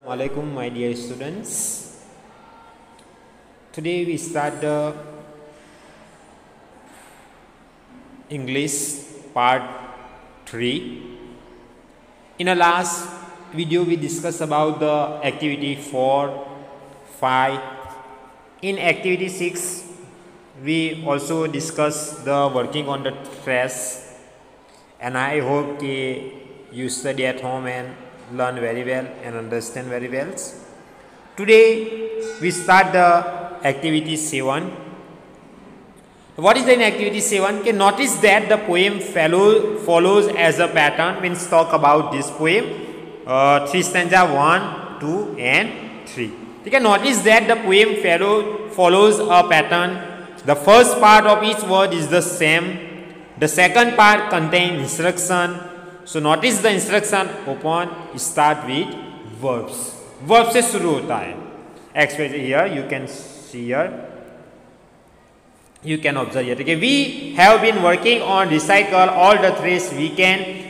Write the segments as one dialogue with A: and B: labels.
A: Assalamualaikum my dear students. Today we start the English part 3. In the last video we discussed about the activity 4, 5. In activity 6 we also discussed the working on the trash, and I hope you study at home and learn very well and understand very well. Today we start the activity 7. What is the activity 7? Okay, notice that the poem follows as a pattern. Means talk about this poem 3 stanza 1, 2 and 3. You can notice that the poem follows a pattern. The first part of each word is the same. The second part contains instruction. So notice the instruction upon start with verbs. Verb से शुरू होता है. Especially here you can see here. You can observe here. Okay, we have been working on recycle all the trash we can.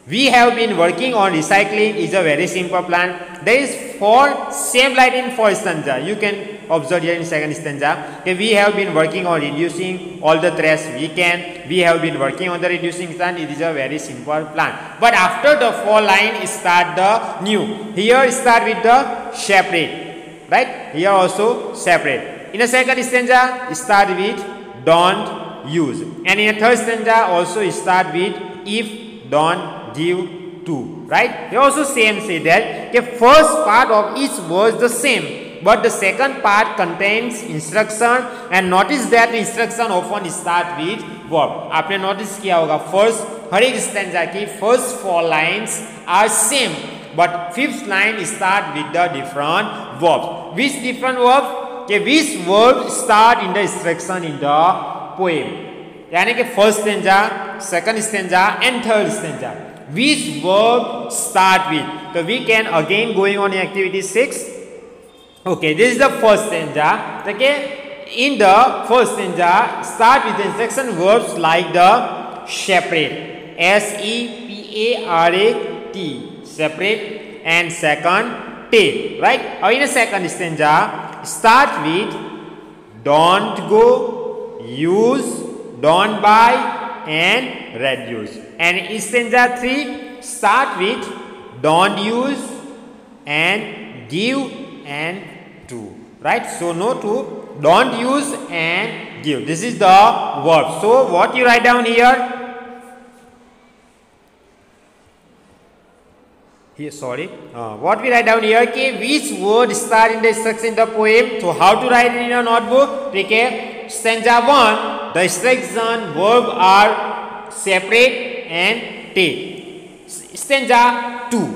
A: We have been working on recycling is a very simple plan. There is 4 same line in 4 stanza. You can observe here in second stanza. Okay, we have been working on reducing all the trash we can. We have been working on the reducing plan. It is a very simple plan. But after the 4 line, start the new. Here start with the separate. Right? Here also separate. In the second stanza, start with don't use. And in the third stanza, also start with if, don't, give, to. Right? They also same say that the first part of each was the same, but the second part contains instruction, and notice that the instruction often start with verb. आपने notice किया होगा first हर एक stanza की first 4 lines are same, but 5th line start with the different verbs. Which different verb? के which verb start in the instruction in the poem? यानी कि first stanza, second stanza and third stanza. Which verb start with? So we can again going on in activity 6. Okay, this is the first stanza. Okay, in the first stanza, start with the instruction verbs like the separate, S-E-P-A-R-A-T, separate, and second, take. Right? Or in the second stanza, start with don't go, use, don't buy, and reduce. And in stanza 3, start with don't use and give and to. Right? So no to, don't use and give. This is the verb. So what you write down here? What we write down here? Okay, which word start in the instruction in the poem? So how to write it in your notebook? Okay, stanza 1, the instruction verb are separate and take. Stanza 2,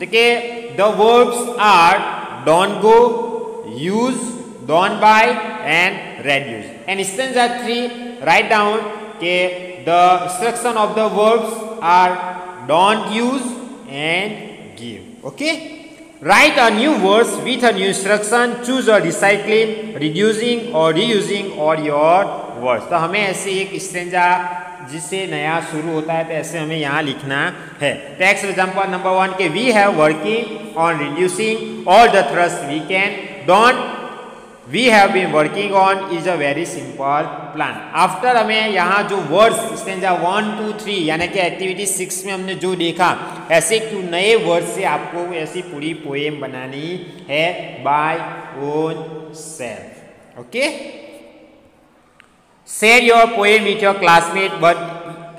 A: okay, the verbs are don't go, use, don't buy, and reduce. And stanza 3, write down, okay, the instruction of the verbs are don't use and give. Okay, write a new verse with a new instruction. Choose a recycling, reducing or reusing or your words. तो हमें ऐसे एक stanza जिससे नया शुरू होता है तो ऐसे हमें यहाँ लिखना है. टेक्स्ट एग्जांपल नंबर 1 के we have working on reducing all the thrust we can. Don't we have been working on is a very simple plan. After हमें यहाँ जो वर्ड्स स्टेंजा 1, 2, 3 यानी कि एक्टिविटी 6 में हमने जो देखा, ऐसे क्यों नए वर्ड से आपको ऐसी पूरी पोएम बनानी है by own self. Okay, share your poem with your classmate, but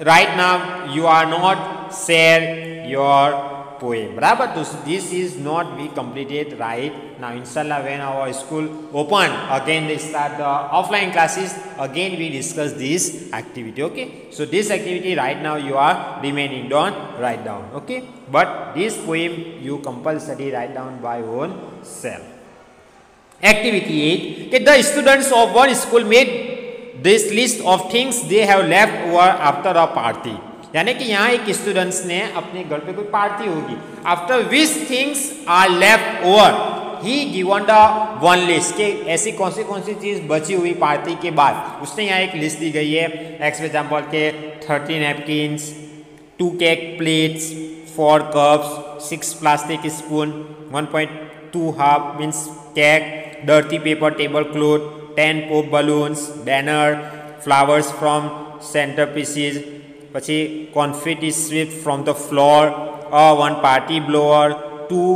A: right now you are not share your poem. Barabar? This is not be completed right now. Inshallah, when our school open again, they start the offline classes. Again, we discuss this activity. Okay. So this activity right now you are remaining. Don't write down. Okay. But this poem you compulsory write down by own self. Activity 8. Okay, the students of one school made this list of things they have left over after a party. यानी कि यहाँ एक students ने अपने घर पे कोई party होगी. After which things are left over he given the one list के ऐसी कौन सी चीज़ बची हुई पार्टी के बाद. उसने यहाँ एक लिस्ट दी गई है. एग्जाम्पल के 30 napkins, 2 cake plates, 4 cups, 6 plastic spoon, 1.2 half means cake, dirty paper tablecloth, 10 pop balloons, banner, flowers from centerpieces, પછી confetti swept from the floor, 1 party blower, 2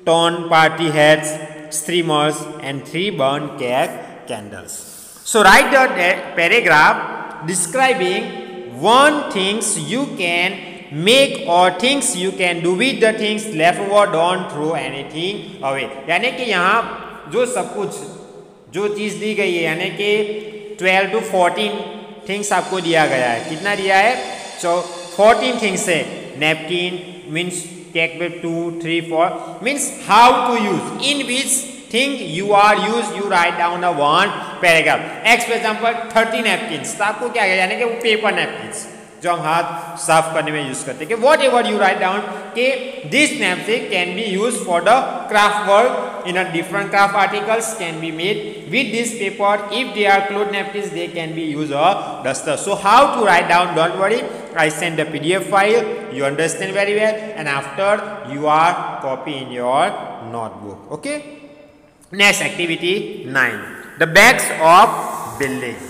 A: torn party hats, streamers, and 3 burned cake candles. So write the paragraph describing one things you can make or things you can do with the things left over, don't throw anything away. यानी कि यहाँ जो सब कुछ जो चीज़ दी गई है यानी कि 12 to 14 थिंग्स आपको दिया गया है. कितना दिया है? 14 थिंग्स है. Napkin means take with 2, 3, 4 means how to use, in which thing you are use, you write down the one paragraph. Ex example 30 napkins, तो आपको क्या है यानी कि वो पेपर नैपकिन्स जो हम हाथ साफ करने में यूज करते हैं. कि whatever you write down कि this napkin can be use for the craft work in a different craft articles can be made with this paper. If they are cloth napkins, they can be used a duster. So how to write down? Don't worry, I send the PDF file, you understand very well, and after you are copy in your notebook. Okay, next activity 9, the bags of building.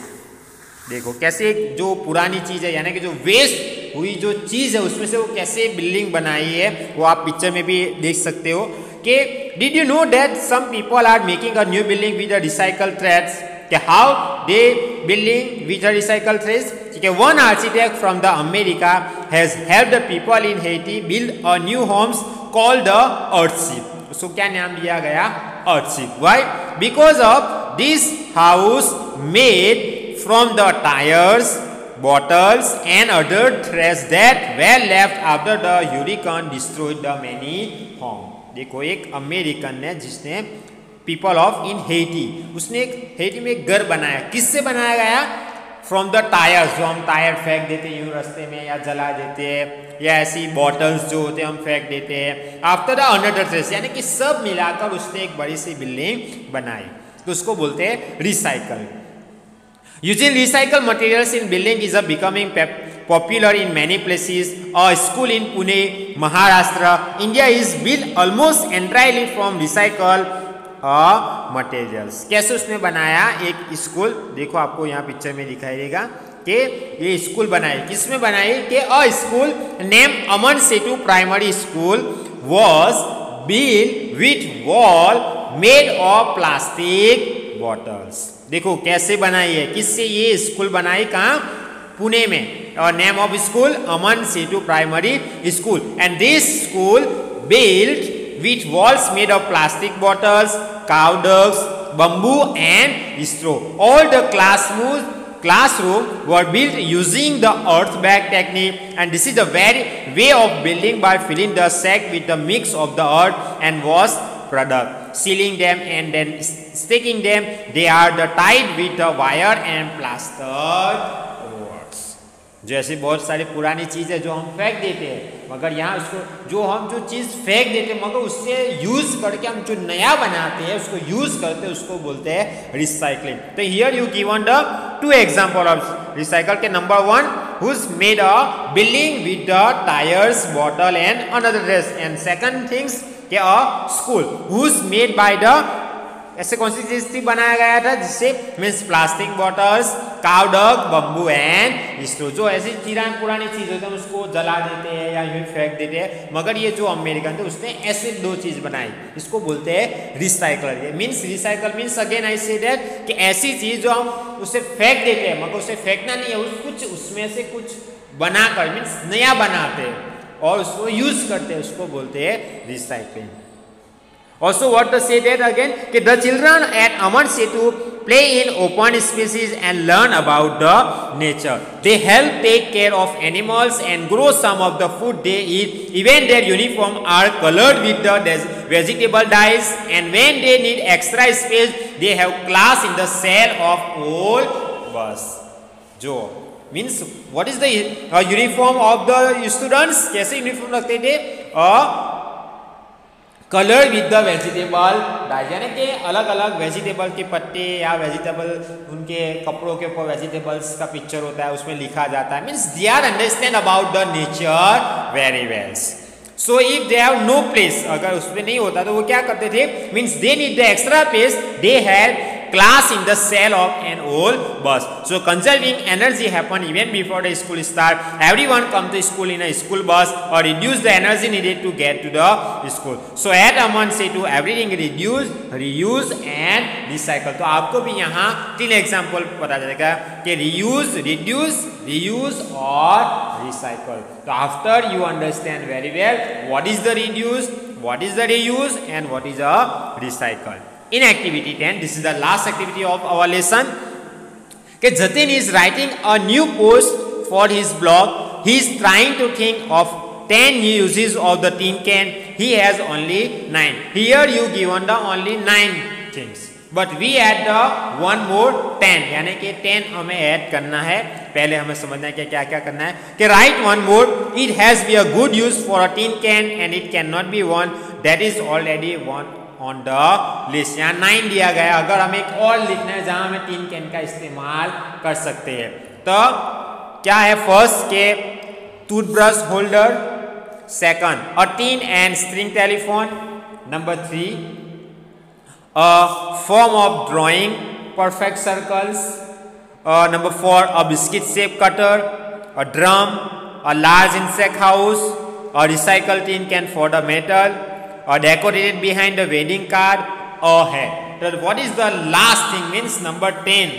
A: देखो कैसे जो पुरानी चीज है यानी कि जो waste हुई जो चीज है उसमें से वो कैसे बिल्डिंग बनाई है वो आप पिक्चर में भी देख सकते हो. Did you know that some people are making a new building with the recycled threads? How they building with the recycled threads? One architect from the America has helped the people in Haiti build a new homes called the Earthship. So क्या नाम दिया गया? Earthship. Why? Because of this house made from the tires, bottles and other threads that were left after the hurricane destroyed the many homes. देखो एक American ने जिसने people of in Hattie उसने एक हेटी में एक घर बनाया. किससे बनाया गया? फ्रॉम द टायर्स, जो हम टायर फेंक देते हैं यूं रास्ते में या जला देते हैं, या ऐसी बॉटल्स जो होते हैं हम फेंक देते हैं. आफ्टर द अनदर ट्रेस यानी कि सब मिलाकर उसने एक बड़ी सी बिल्डिंग बनाई, तो उसको बोलते हैं recycle. Using recycled materials in building is becoming popular in many places. A school in Pune, Maharashtra, India is built almost entirely from recycled materials. कैसे उसने बनाया एक स्कूल? देखो आपको यहाँ पिक्चर में दिखाई देगा कि ये स्कूल बनाई. किसमें बनाई? कि a school named Aman Setu Primary School was built with wall made of plastic bottles. देखो कैसे बनाई है, किससे ये स्कूल बनाई? कहाँ? पुणे में. और name of school Aman Setu primary school. And this school built with walls made of plastic bottles, cow ducks, bamboo and straw. All the classroom were built using the earth bag technique, and this is the very way of building by filling the sack with the mix of the earth and waste product, sealing them and then sticking them. They are the tied with the wire and plastered rods. जैसे बहुत सारी पुरानी चीज़ें जो हम फेंक देते हैं, मगर यहाँ उसको जो चीज़ फेंक देते हैं मगर उससे यूज करके हम जो नया बनाते हैं उसको यूज करते हैं, उसको बोलते हैं रिसाइकलिंग. तो here you given the 2 example of recycle के. Number 1 who's made a building with the tires, bottle and another dress, and second things कि a school who's made by the ऐसे कौन सी चीज थी बनाया गया था जिससे मीन्स प्लास्टिक बॉटल्स, काव डक, बम्बू एंड स्ट्रॉ. जो ऐसी पुरानी चीज होती है उसको जला देते हैं या यूं फेंक देते हैं, मगर ये जो अमेरिकन थे उसने ऐसे 2 चीज बनाई, इसको बोलते हैं recycler. Means recycle means again I say that कि ऐसी चीज जो हम उसे फेंक देते हैं मगर उसे फेंकना नहीं है, कुछ उसमें से कुछ बनाकर मीन्स नया बनाते हैं और उसको यूज करते हैं, उसको बोलते हैं recycling. Also what to say that again कि the children at Aman Setu play in open spaces and learn about the nature. They help take care of animals and grow some of the food they eat. Even their uniform are colored with the vegetable dyes, and when they need extra space they have class in the cell of old bus. जो means what is the uniform of the students? कैसे uniform रखते थे? Colour with the vegetable dyes, यानी कि अलग अलग vegetable के पत्ते या वेजिटेबल उनके कपड़ों के ऊपर वेजिटेबल्स का पिक्चर होता है, उसमें लिखा जाता है. Means they are understand about the nature very well. So if they have no place, अगर उसमें नहीं होता तो वो क्या करते थे, means they need the extra place, they had class in the cell of an old bus. So conserving energy happen even before the school start. Everyone come to school in a school bus or reduce the energy needed to get to the school. So add Aman say to everything reduce, reuse and recycle. तो आपको भी यहाँ 3 example पता चलेगा कि reuse, reduce, reuse और recycle. तो after you understand very well what is the reduce, what is the reuse and what is a recycle. In activity 10, this is the last activity of our lesson. Okay, Jatin is writing a new post for his blog. He is trying to think of 10 new uses of the tin can. He has only 9. Here you given the only 9 things, but we add the one more 10. यानी कि 10 हमें add करना है. पहले हमें समझना है कि क्या क्या करना है. कि write one more. It has be a good use for a tin can and it cannot be one that is already one on the list. यहाँ 9 दिया गया. अगर हमें एक और लिखना है जहां हमें टिन कैन का इस्तेमाल कर सकते हैं, तो क्या है? फर्स्ट के toothbrush holder, second a tin and string telephone, number 3 a form of drawing perfect circles, number 4 a biscuit shape cutter, a drum, a large insect house, a recycle tin can for the metal, or decorated behind the wedding card, or hat. So what is the last thing, means number 10,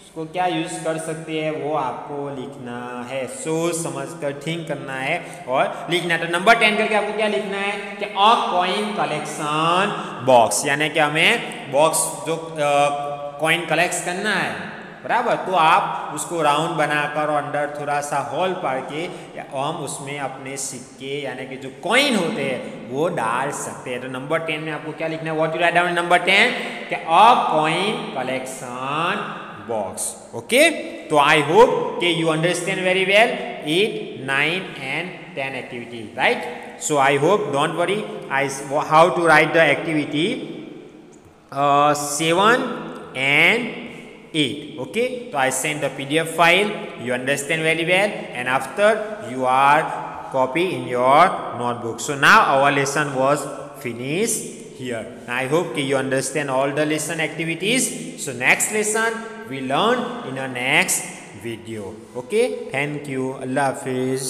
A: उसको क्या use कर सकते हैं वो आपको लिखना है. सोच समझ कर थिंक करना है और लिखना है. तो नंबर 10 करके आपको क्या लिखना है कि अ कॉइन कलेक्शन बॉक्स, यानी कि हमें बॉक्स जो कॉइन कलेक्ट करना है, बराबर. तो आप उसको राउंड बनाकर और अंदर थोड़ा सा होल पार के हम उसमें अपने सिक्के यानी कि जो कॉइन होते हैं वो डाल सकते हैं. तो नंबर 10 में आपको क्या लिखना है? What you write down number 10 कि अ कॉइन कलेक्शन बॉक्स. ओके, तो आई होप कि you understand very well 8, 9 and 10 activity, right? So I hope, don't worry, how to write the activity 7 and 8. Okay, so I send the PDF file, you understand very well, and after you are copy in your notebook. So now our lesson was finished here. I hope you understand all the lesson activities. So next lesson we learn in our next video. Okay, thank you. Allah Hafiz.